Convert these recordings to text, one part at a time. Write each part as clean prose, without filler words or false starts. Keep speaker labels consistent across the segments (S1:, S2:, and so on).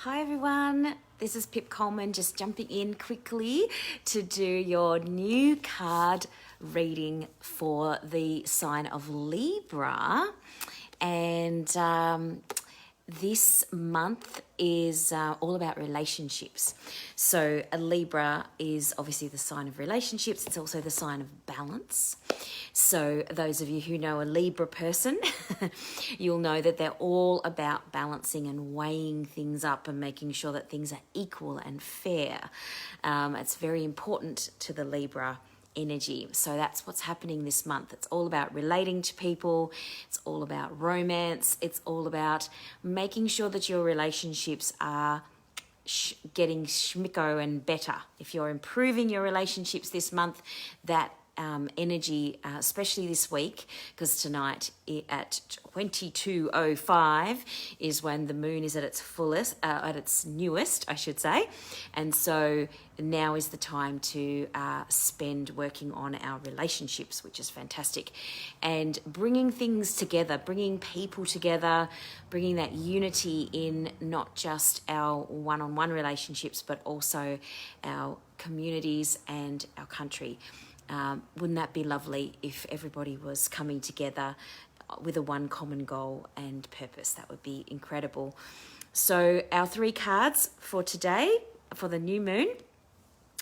S1: Hi everyone, this is Pip Coleman just jumping in quickly to do your new card reading for the sign of Libra. And this month is all about relationships. So a Libra is obviously the sign of relationships. It's also the sign of balance. So those of you who know a Libra person, you'll know that they're all about balancing and weighing things up and making sure that things are equal and fair. It's very important to the Libra energy. So that's what's happening this month. It's all about relating to people. It's all about romance. It's all about making sure that your relationships are getting schmicko and better. If you're improving your relationships this month, that energy, especially this week, because tonight at 22:05 is when the moon is at its fullest, at its newest, I should say. And so now is the time to spend working on our relationships, which is fantastic. And bringing things together, bringing people together, bringing that unity in not just our one-on-one relationships, but also our communities and our country. Wouldn't that be lovely if everybody was coming together with a one common goal and purpose? That would be incredible. So our three cards for today, for the new moon,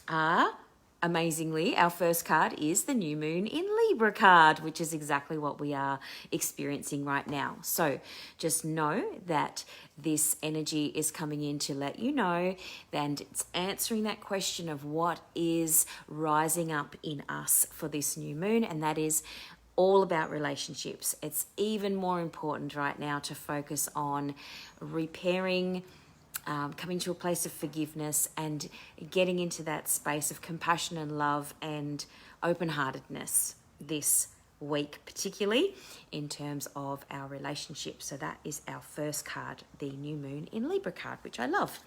S1: are, amazingly, our first card is the new moon in Libra card, which is exactly what we are experiencing right now. So just know that this energy is coming in to let you know, and it's answering that question of what is rising up in us for this new moon, and that is all about relationships. It's even more important right now to focus on repairing, coming to a place of forgiveness and getting into that space of compassion and love and open-heartedness this week, particularly in terms of our relationships. So that is our first card, the new moon in Libra card, which I love.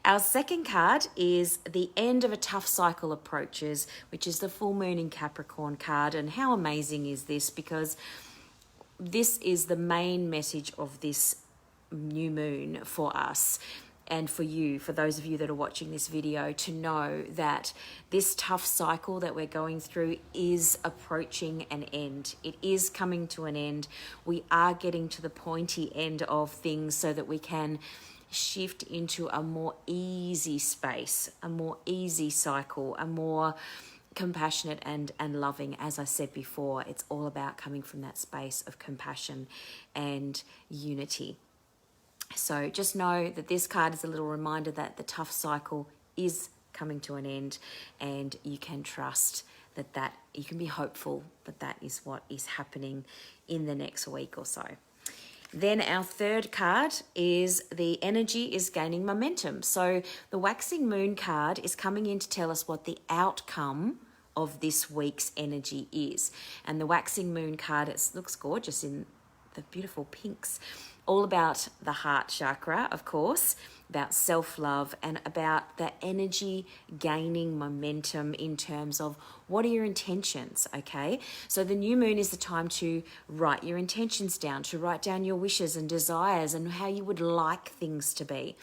S1: Our second card is the end of a tough cycle approaches, which is the full moon in Capricorn card. And how amazing is this? Because this is the main message of this new moon for us. And for you, for those of you that are watching this video, to know that this tough cycle that we're going through is approaching an end. It is coming to an end. We are getting to the pointy end of things so that we can shift into a more easy space, a more easy cycle, a more compassionate and loving. As I said before, it's all about coming from that space of compassion and unity. So just know that this card is a little reminder that the tough cycle is coming to an end, and you can trust that you can be hopeful that is what is happening in the next week or so. Then our third card is the energy is gaining momentum. So the waxing moon card is coming in to tell us what the outcome of this week's energy is. And the waxing moon card, it looks gorgeous in the beautiful pinks. All about the heart chakra, of course, about self-love and about the energy gaining momentum in terms of what are your intentions, okay? So the new moon is the time to write your intentions down, to write down your wishes and desires and how you would like things to be.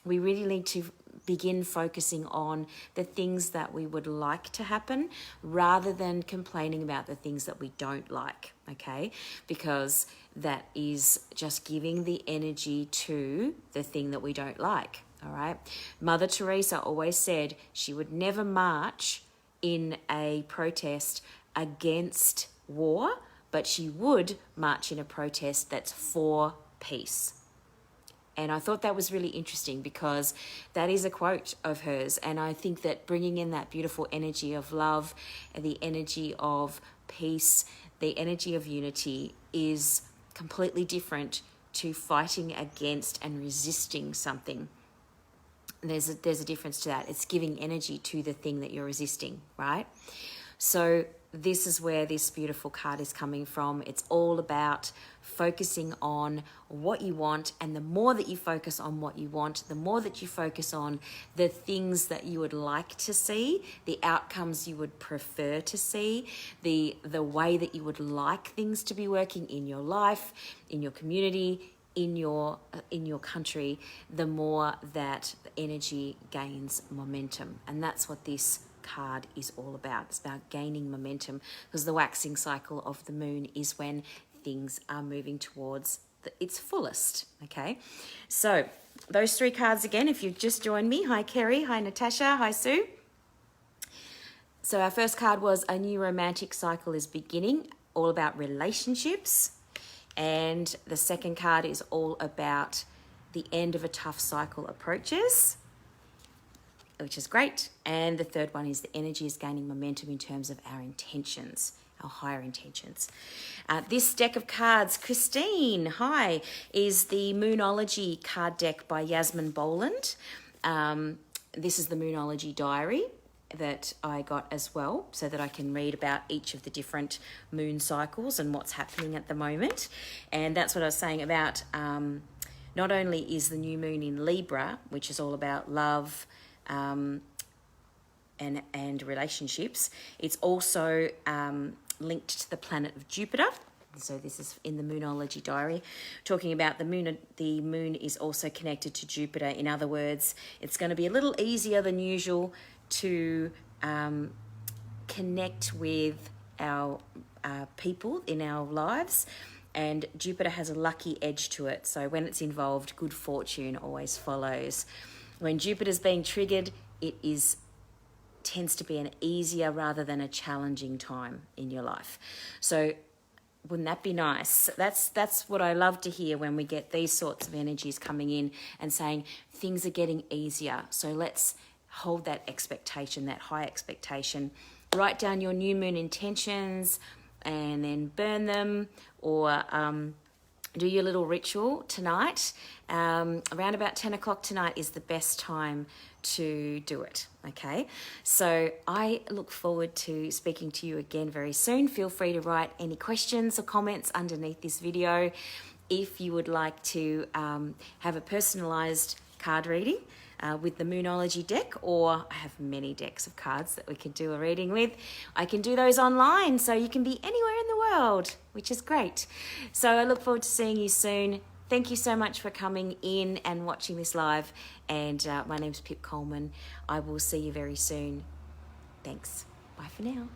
S1: We really need to begin focusing on the things that we would like to happen rather than complaining about the things that we don't like, okay? Because that is just giving the energy to the thing that we don't like, all right? Mother Teresa always said she would never march in a protest against war, but she would march in a protest that's for peace. And I thought that was really interesting because that is a quote of hers. And I think that bringing in that beautiful energy of love and the energy of peace, the energy of unity is completely different to fighting against and resisting something. There's a difference to that. It's giving energy to the thing that you're resisting, right? So this is where this beautiful card is coming from. It's all about focusing on what you want, and the more that you focus on what you want, the more that you focus on the things that you would like to see, the outcomes you would prefer to see, the way that you would like things to be working in your life, in your community, in your country, the more that the energy gains momentum. And that's what this card is all about. It's about gaining momentum, because the waxing cycle of the moon is when things are moving towards its fullest. Okay, so those 3 cards again, if you've just joined me. Hi Kerry, hi Natasha, hi Sue. So our first card was a new romantic cycle is beginning, all about relationships. And the second card is all about the end of a tough cycle approaches, which is great. And the third one is the energy is gaining momentum in terms of our intentions, our higher intentions. This deck of cards, Christine, hi, is the Moonology card deck by Yasmin Boland. This is the Moonology diary that I got as well, so that I can read about each of the different moon cycles and what's happening at the moment. And that's what I was saying about not only is the new moon in Libra, which is all about love and relationships, it's also linked to the planet of Jupiter. So this is in the Moonology diary, talking about the moon. The moon is also connected to Jupiter. In other words, it's going to be a little easier than usual to connect with our people in our lives, and Jupiter has a lucky edge to it. So when it's involved, good fortune always follows. When Jupiter's being triggered, it tends to be an easier rather than a challenging time in your life. So wouldn't that be nice? That's what I love to hear, when we get these sorts of energies coming in and saying things are getting easier. So let's hold that expectation, that high expectation. Write down your new moon intentions and then burn them, or do your little ritual tonight. Around about 10 o'clock tonight is the best time to do it, okay? So I look forward to speaking to you again very soon. Feel free to write any questions or comments underneath this video. If you would like to have a personalised card reading with the Moonology deck, or I have many decks of cards that we can do a reading with, I can do those online, so you can be anywhere in the world, which is great. So I look forward to seeing you soon. Thank you so much for coming in and watching this live, and my name's Pip Coleman. I will see you very soon. Thanks. Bye for now.